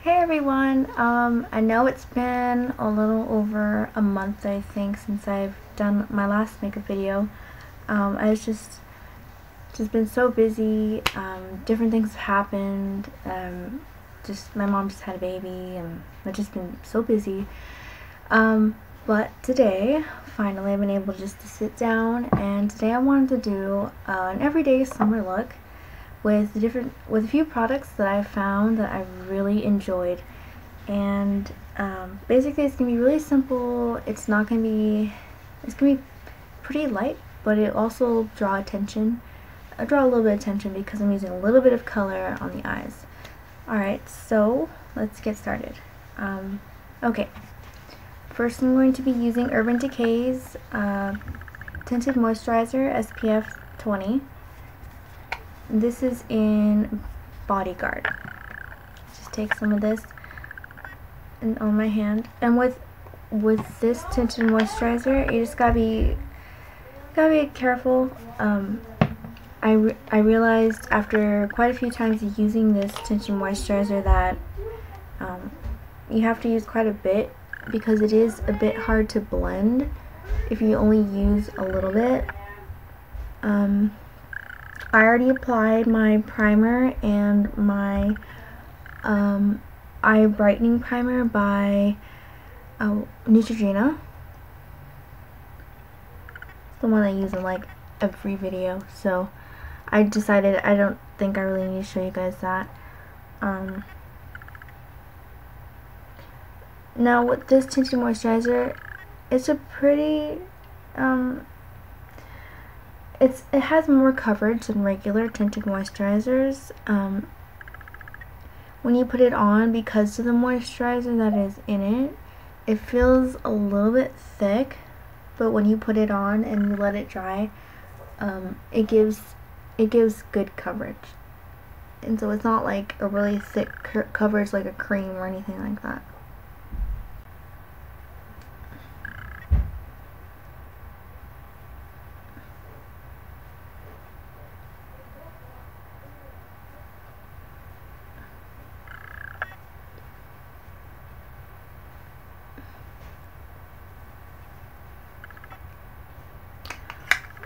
Hey everyone, I know it's been a little over a month, I think, since I've done my last makeup video. I was just been so busy. Different things have happened. Just my mom just had a baby, and I've just been so busy. But today, finally, I've been able just to sit down, and today I wanted to do an everyday summer look with a few products that I found that I really enjoyed. And basically it's gonna be really simple. It's gonna be pretty light, but it also draw a little bit of attention because I'm using a little bit of color on the eyes. Alright, so let's get started. Okay, first I'm going to be using Urban Decay's Tinted Moisturizer SPF 20. This is in Bodyguard. Just take some of this on my hand, and with this tinted moisturizer, you just gotta be careful. I realized after quite a few times using this tinted moisturizer that you have to use quite a bit because it is a bit hard to blend if you only use a little bit. I already applied my primer and my eye brightening primer by Neutrogena. It's the one I use in like every video, so I decided I don't think I really need to show you guys that. Now with this tinted moisturizer, it's a pretty it has more coverage than regular tinted moisturizers. When you put it on, because of the moisturizer that is in it, it feels a little bit thick, but when you put it on and you let it dry, it gives good coverage. And so it's not like a really thick coverage like a cream or anything like that.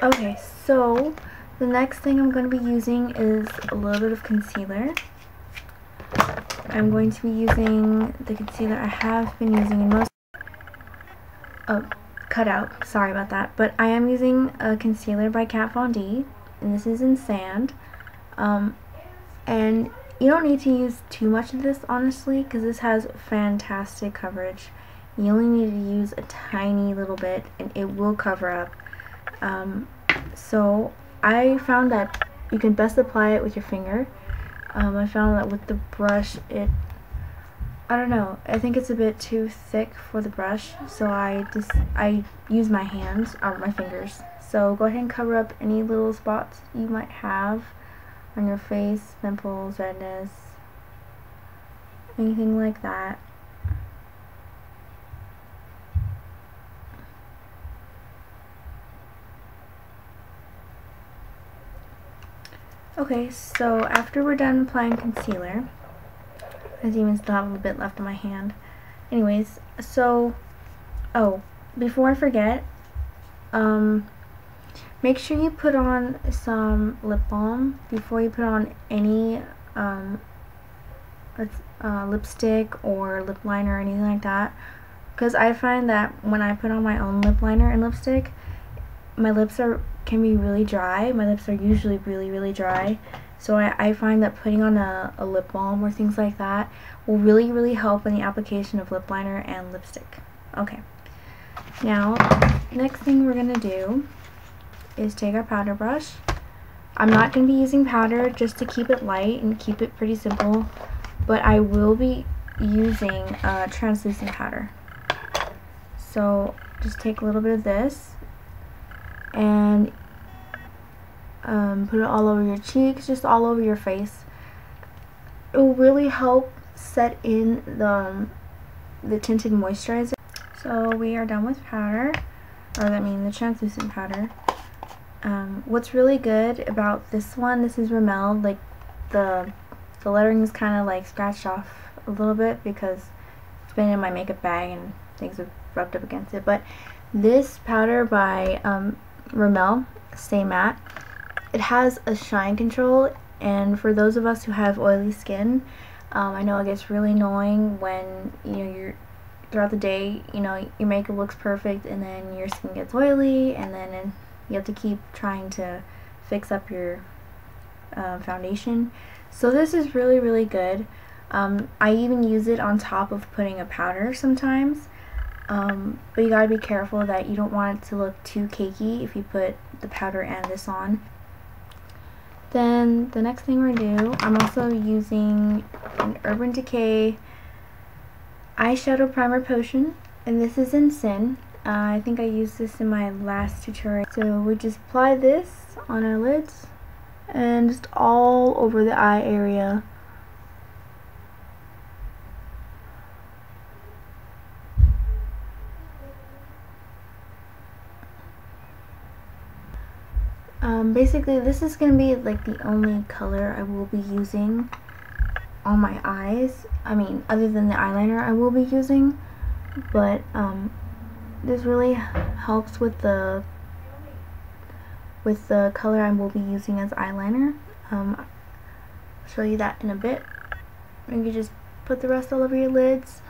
Okay, so the next thing I'm going to be using is a little bit of concealer. I'm going to be using the concealer I have been using in most... Oh, cut out. Sorry about that. But I am using a concealer by Kat Von D, and this is in Sand. And you don't need to use too much of this, honestly, because this has fantastic coverage. You only need to use a tiny little bit, and it will cover up. So I found that you can best apply it with your finger. I found that with the brush, I don't know, I think it's a bit too thick for the brush, so I use my hands, or my fingers. So go ahead and cover up any little spots you might have on your face, pimples, redness, anything like that. Okay, so after we're done applying concealer, I even still have a bit left on my hand. Anyways, so, before I forget, make sure you put on some lip balm before you put on any lipstick or lip liner or anything like that, because I find that when I put on my own lip liner and lipstick, my lips can be really dry. My lips are usually really dry, so I find that putting on a lip balm or things like that will really help in the application of lip liner and lipstick. Okay, now next thing we're gonna do is take our powder brush. I'm not gonna be using powder, just to keep it light and keep it pretty simple, but I will be using translucent powder. So just take a little bit of this and put it all over your cheeks, just all over your face. It will really help set in the tinted moisturizer. So we are done with powder, or the translucent powder. What's really good about this one, this is Rimmel, like the the lettering is kind of like scratched off a little bit because it's been in my makeup bag and things have rubbed up against it. But this powder by Rimmel Stay Matte, it has a shine control, and for those of us who have oily skin, I know it gets really annoying when you're throughout the day, your makeup looks perfect and then your skin gets oily, and then you have to keep trying to fix up your foundation. So this is really, really good. I even use it on top of putting a powder sometimes. But you gotta be careful that you don't want it to look too cakey if you put the powder and this on. Then the next thing we're gonna do, I'm also using an Urban Decay eyeshadow primer potion, and this is in Sin. I think I used this in my last tutorial. So we just apply this on our lids and just all over the eye area. Basically this is going to be like the only color I will be using on my eyes. I mean, other than the eyeliner I will be using, but this really helps with the color I will be using as eyeliner. I'll show you that in a bit. You can just put the rest all over your lids.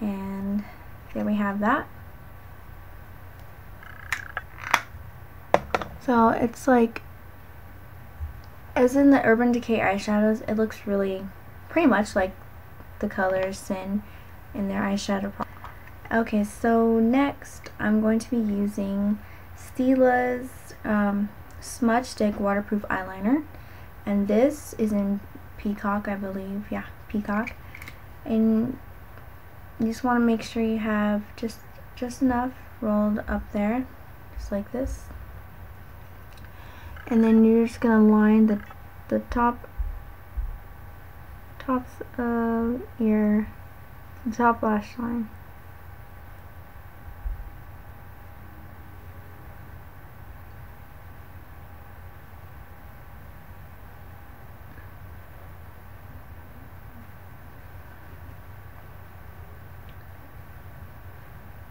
And there we have that. So it's like, as in the Urban Decay eyeshadows, it looks really pretty much like the color Sin in their eyeshadow palette. Okay, so next I'm going to be using Stila's Smudge Stick Waterproof Eyeliner, and this is in Peacock, I believe. Yeah, Peacock. And you just want to make sure you have just enough rolled up there, just like this. And then you're just gonna line the tops of the top lash line.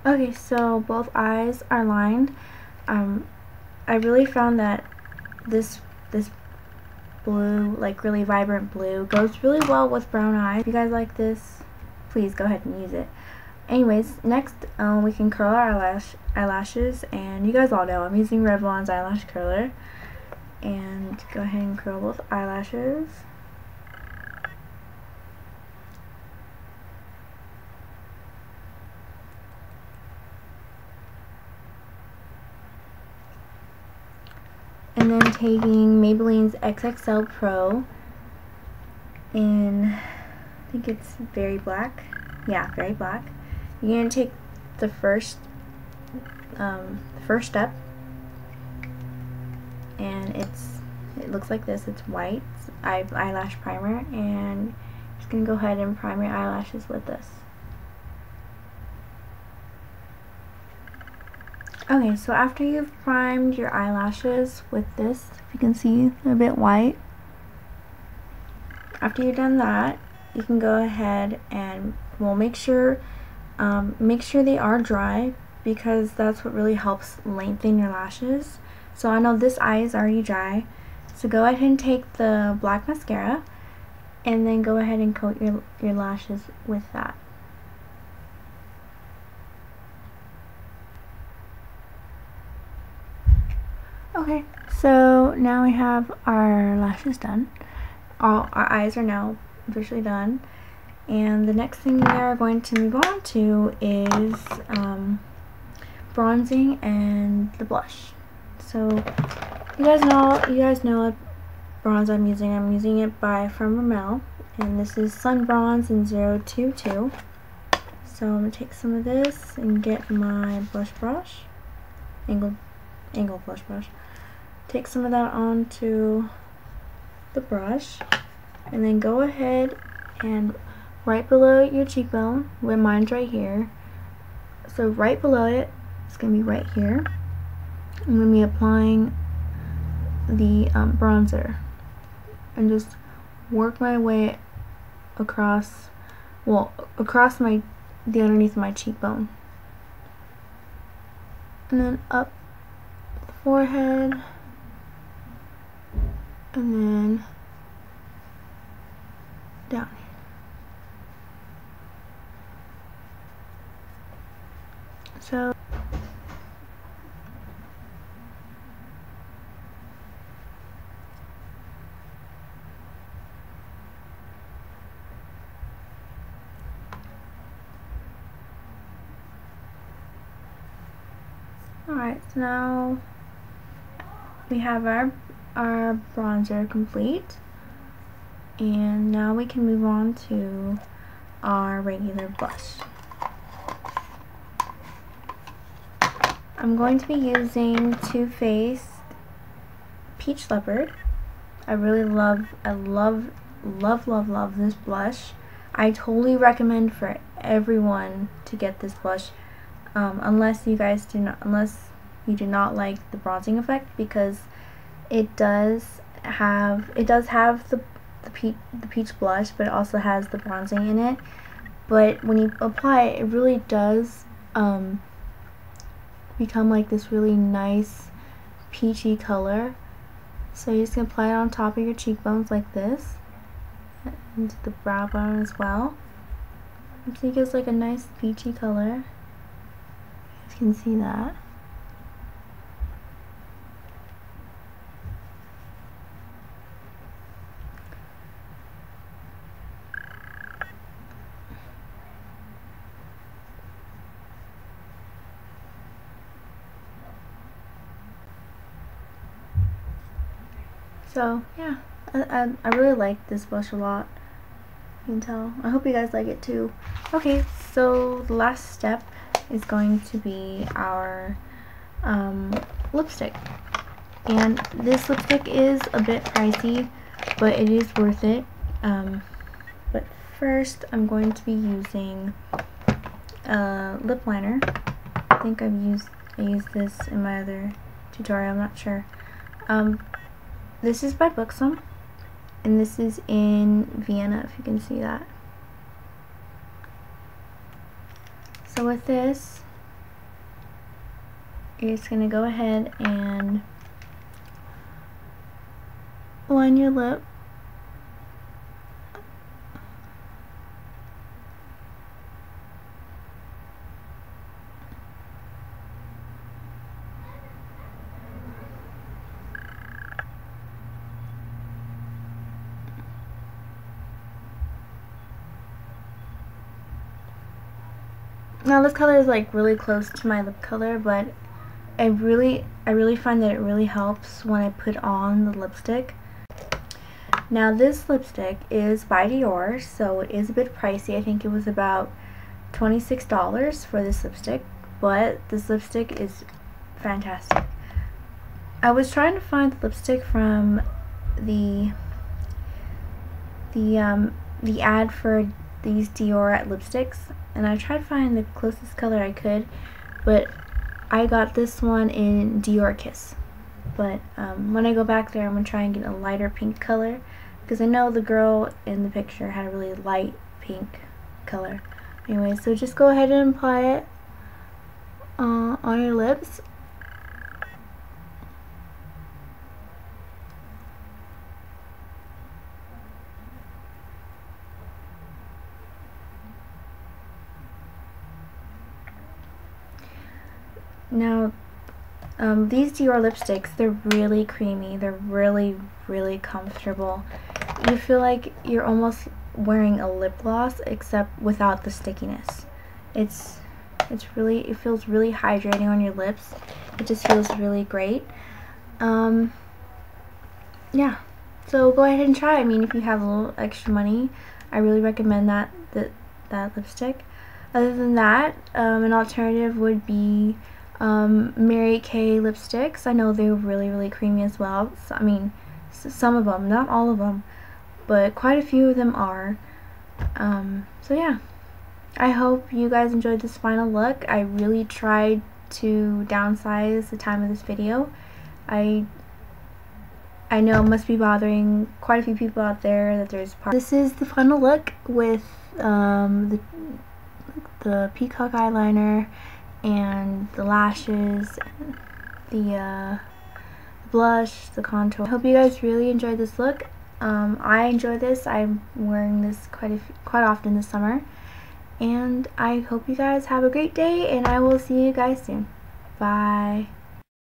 Okay, so both eyes are lined. I really found that this blue, like really vibrant blue, goes really well with brown eyes. If you guys like this, please go ahead and use it. Anyways, next we can curl our eyelashes, and you guys all know I'm using Revlon's eyelash curler. And go ahead and curl both eyelashes. And then taking Maybelline's XXL Pro in, I think it's very black. Yeah, very black. You're going to take the first step, and it looks like this. It's white eyelash primer, and just going to go ahead and prime your eyelashes with this. Okay, so after you've primed your eyelashes with this, if you can see, they're a bit white. After you've done that, you can go ahead and, well, make sure they are dry, because that's what really helps lengthen your lashes. So I know this eye is already dry, so go ahead and take the black mascara and then go ahead and coat your lashes with that. Okay, so now we have our lashes done. Our eyes are now officially done. And the next thing we are going to move on to is bronzing and the blush. So you guys know what bronze I'm using. I'm using it from Rimmel, and this is Sun Bronze in 022. So I'm going to take some of this and get my blush brush, angled blush brush. Take some of that onto the brush, and then go ahead and right below your cheekbone, where mine's right here, so right below it, it's going to be right here, I'm going to be applying the bronzer and just work my way across, well, across the underneath of my cheekbone, and then up the forehead, and then down here. So alright, so now we have our bronzer complete, and now we can move on to our regular blush. I'm going to be using Too Faced Peach Leopard. I love this blush. I totally recommend for everyone to get this blush, unless you do not like the bronzing effect, because it does have the peach blush, but it also has the bronzing in it. But when you apply it, it really does become like this really nice peachy color. So you're just going to apply it on top of your cheekbones like this, and to the brow bone as well. So it gives like a nice peachy color. You can see that. So yeah, I really like this blush a lot. You can tell. I hope you guys like it too. Okay, so the last step is going to be our lipstick. And this lipstick is a bit pricey, but it is worth it. But first, I'm going to be using a lip liner. I think I used this in my other tutorial. I'm not sure. This is by Buxom, and this is in Vienna, if you can see that. So with this, you're just going to go ahead and line your lip. Now this color is like really close to my lip color, but I really find that it really helps when I put on the lipstick. Now this lipstick is by Dior, so it is a bit pricey. I think it was about $26 for this lipstick, but this lipstick is fantastic. I was trying to find the lipstick from the ad for these Dior lipsticks, and I tried to find the closest color I could, but I got this one in Diorkiss. But when I go back there, I'm going to try and get a lighter pink color, because I know the girl in the picture had a really light pink color. Anyway, so just go ahead and apply it on your lips. Now, these Dior lipsticks, they're really creamy. They're really comfortable. You feel like you're almost wearing a lip gloss, except without the stickiness. It feels really hydrating on your lips. It just feels really great. Yeah. So go ahead and try. I mean, if you have a little extra money, I really recommend that lipstick. Other than that, an alternative would be Mary Kay lipsticks. I know they're really creamy as well. So, I mean, some of them, not all of them, but quite a few of them are. So yeah, I hope you guys enjoyed this final look. I really tried to downsize the time of this video. I know it must be bothering quite a few people out there that there's parts. This is the final look with the Peacock eyeliner and the lashes, the blush, the contour. I hope you guys really enjoyed this look. I enjoy this. I'm wearing this quite often this summer. And I hope you guys have a great day, and I will see you guys soon. Bye.